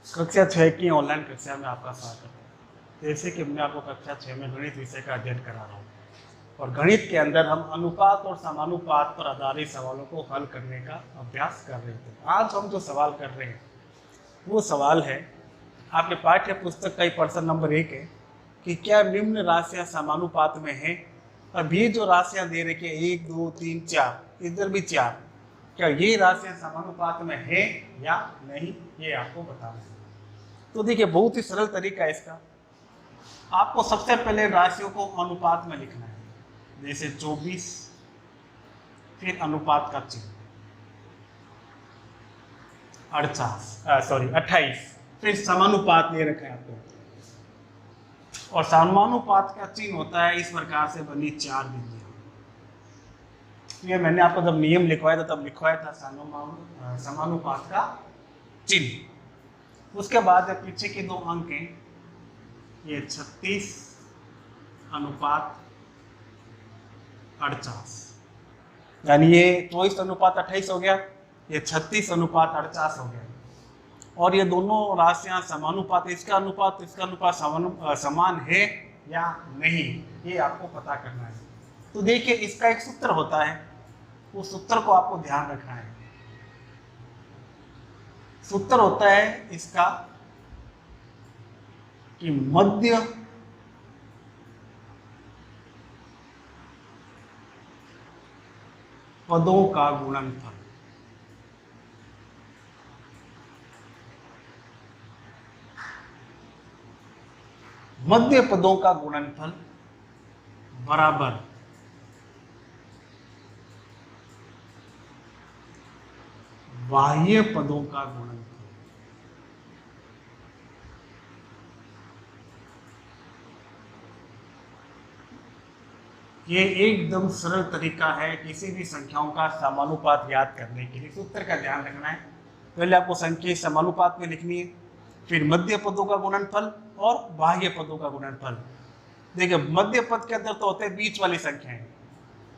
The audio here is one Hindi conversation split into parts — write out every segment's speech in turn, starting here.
कक्षा 6 की ऑनलाइन कक्षा में आपका स्वागत है। जैसे कि मैं आपको कक्षा 6 में गणित विषय का अध्ययन करा रहा हूँ और गणित के अंदर हम अनुपात और समानुपात पर आधारित सवालों को हल करने का अभ्यास कर रहे थे। आज हम जो सवाल कर रहे हैं वो सवाल है, आपके पाठ्य पुस्तक का ही प्रश्न नंबर 1 है कि क्या निम्न राशियां समानुपात में हैं। अब ये जो राशियां दे रखी है 1 2 3 4, इधर भी 4, क्या ये राशियां समानुपात में है या नहीं, ये आपको बताना है। तो देखिए, बहुत ही सरल तरीका है इसका। आपको सबसे पहले राशियों को अनुपात में लिखना है। जैसे 24, फिर अनुपात का चिन्ह 28, फिर समानुपात ले रखा है आपको, और समानुपात का चिन्ह होता है इस प्रकार से बनी 4 बिंदियां। ये मैंने आपको जब नियम लिखवाया था तब लिखवाया था समानुपात का चिन्ह। उसके बाद पीछे के 2 अंक हैं, ये 36 अनुपात 48, यानी ये 24 अनुपात 28 हो गया, ये 36 अनुपात 48 हो गया। और ये दोनों राशियां समानुपात, इसका अनुपात समान है या नहीं, ये आपको पता करना है। तो देखिए, इसका एक सूत्र होता है, उस सूत्र को आपको ध्यान रखना है। सूत्र होता है इसका कि मध्य पदों का गुणनफल। मध्य पदों का गुणनफल बराबर बाह्य पदों का गुणनफल। ये एकदम सरल तरीका है किसी भी संख्याओं का समानुपात याद करने के लिए। सूत्र का ध्यान रखना है, पहले आपको संख्या समानुपात में लिखनी है, फिर मध्य पदों का गुणनफल और बाह्य पदों का गुणनफल। देखिए, मध्य पद के अंदर तो होते हैं बीच वाली संख्याएं,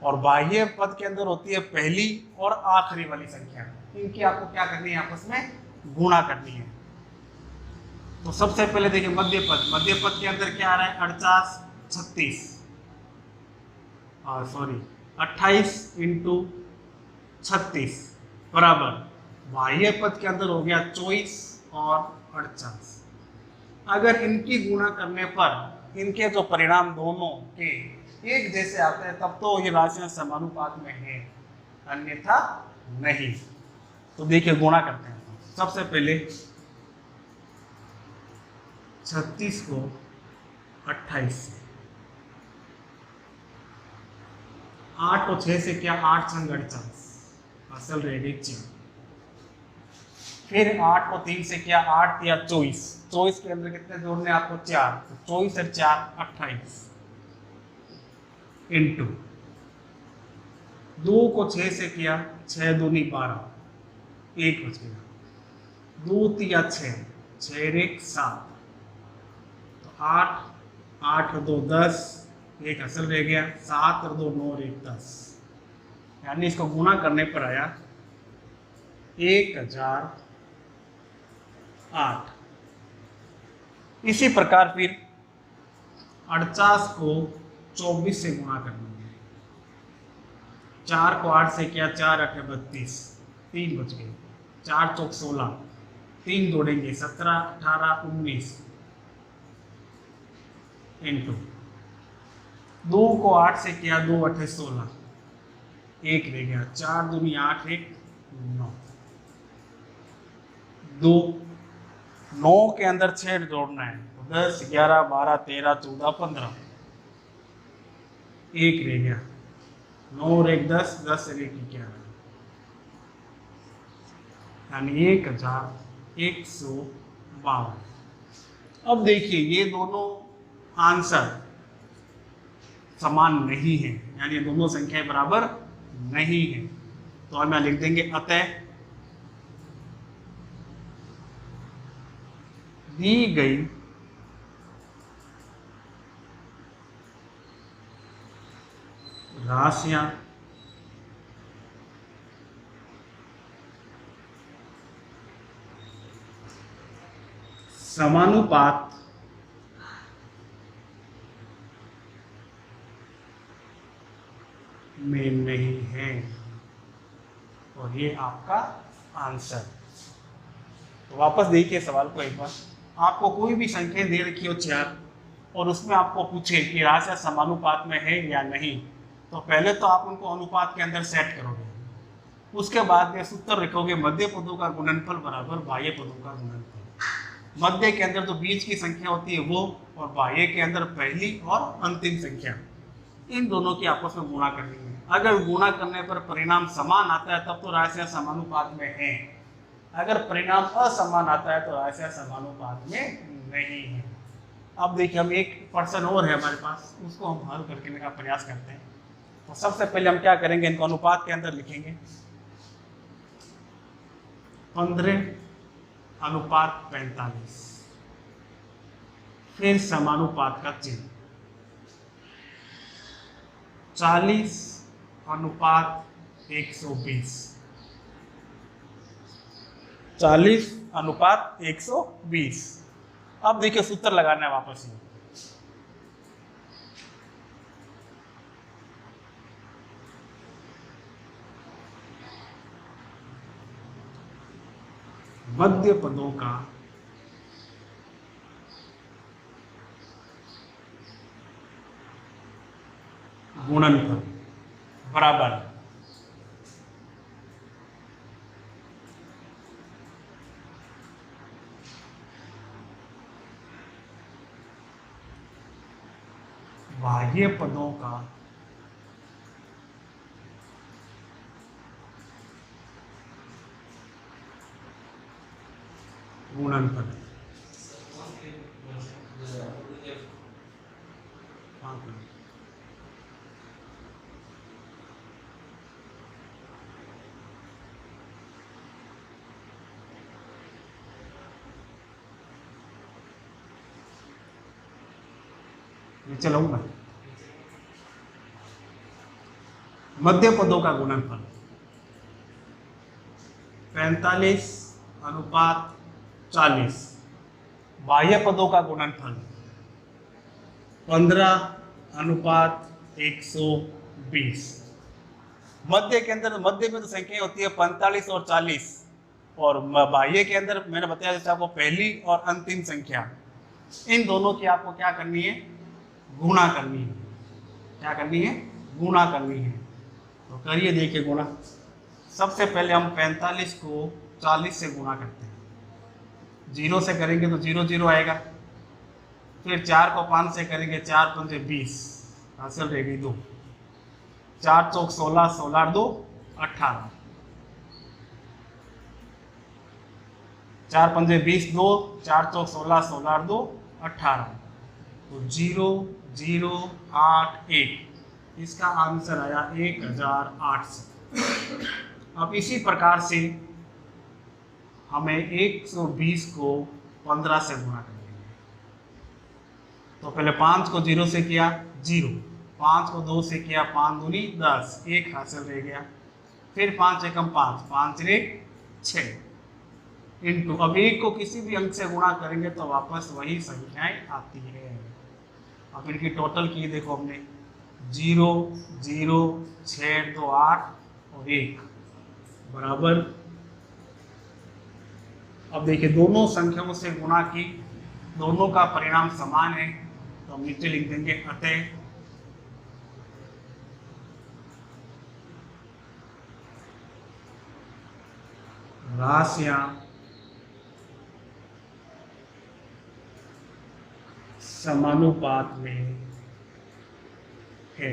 और बाह्य पद के अंदर होती है पहली और आखिरी वाली संख्या। इनकी आपको क्या करनी है, आपस में गुणा करनी है। तो सबसे पहले देखिए, मध्य पद के अंदर क्या आ रहा है, 28 इंटू 36 बराबर बाह्य पद के अंदर हो गया 24 और 48। अगर इनकी गुणा करने पर इनके जो परिणाम दोनों के एक जैसे आते हैं तब तो ये राशियां समानुपात में हैं, अन्यथा नहीं। तो देखिए, गुणा करते हैं। सबसे पहले 36 को 28 से, 8 को 6 से किया, 8 संग 48, असल रहेगी 4। फिर 8 को 3 से किया, 8 या 24, 24 के अंदर कितने जोड़ने आपको, 4, तो 24 और 4 28 इंटू 2 को 6 से किया, 6 दूनी 12, 1 बच गया, 2 तिया 6, 6 1 7, तो 8, 8 और 2 10, एक असल रह गया, 7 और 2 9 और 1 10, यानी इसको गुणा करने पर आया 1008। इसी प्रकार फिर 48 को 24 से गुणा करना है, 4 को 8 से किया, 4 8 32, 3 बच गए, 4 चौक 16, 3 जोड़ेंगे 17 18 19 इंटू 2 को 8 से किया, 2 8 16, 1 रह गया, 4 दूनी 8 1 9, 2 9 के अंदर 6 जोड़ना है, तो 10 11 12 13 14 15, 1 रह गया, 9 और 1 10, 10 और 1 11, यानी 1152। अब देखिए, ये दोनों आंसर समान नहीं है, यानी दोनों संख्याएं बराबर नहीं है। तो हम यहां लिख देंगे, अतः दी गई राशियां समानुपात में नहीं है। और ये आपका आंसर। तो वापस देखिए सवाल को एक बार। आपको कोई भी संख्या दे रखी हो 4 और उसमें आपको पूछे कि राशियां समानुपात में है या नहीं, तो पहले तो आप उनको अनुपात के अंदर सेट करोगे। उसके बाद में सूत्र लिखोगे मध्य पदों का गुणनफल बराबर बाह्य पदों का गुणनफल। मध्य के अंदर जो बीच की संख्या होती है वो, और बाह्य के अंदर पहली और अंतिम संख्या, इन दोनों की आपस में गुणा करनी है। अगर गुणा करने पर परिणाम समान आता है तब तो राशियां समानुपात में हैं। अगर परिणाम असमान आता है तो राशियां समानुपात में नहीं है। अब देखिए हम एक पर्सन और है हमारे पास, उसको हम हल करने का प्रयास करते हैं। तो सबसे पहले हम क्या करेंगे, इनको अनुपात के अंदर लिखेंगे। 15:45, फिर समानुपात का चिन्ह। 40:120, 40:120। अब देखिए सूत्र लगाना है वापस ही। मध्य पदों का गुणनफल बराबर बाह्य पदों का गुणनफल। नीचे लाऊंगा। मध्य पदों का गुणनफल 45:40। बाह्य पदों का गुणनफल 15:120। मध्य के अंदर, मध्य में तो संख्या होती है 45 और 40, और बाह्य के अंदर मैंने बताया जैसे आपको पहली और अंतिम संख्या, इन दोनों की आपको क्या करनी है, गुणा करनी है। क्या करनी है, गुणा करनी है। तो करिए देखिए गुणा। सबसे पहले हम 45 को 40 से गुणा करते हैं। 0 से करेंगे तो 0 0 आएगा। फिर 4 को 5 से करेंगे, 4 पंजे 20, हासिल रहेगी 2। 4 चौक 16, 16 2 18। 4 पंजे 20 2, 4 चौक 16, 16 2 18। तो 0 0 8 1, इसका आंसर आया 1800। अब इसी प्रकार से हमें 120 को 15 से गुणा कर देंगे। तो पहले 5 को 0 से किया 0, 5 को 2 से किया 5 दूनी 10, 1 हासिल रह गया। फिर 5 एकम 5, 5 रे 6 इंटू, अब 1 को किसी भी अंक से गुणा करेंगे तो वापस वही संख्याएं आती है। अब इनकी टोटल की देखो हमने 0 0 6 2 8 और 1 बराबर। अब देखिए दोनों संख्याओं से गुणा की, दोनों का परिणाम समान है, तो हम नीचे लिख देंगे अतः राशियां समानुपात में है।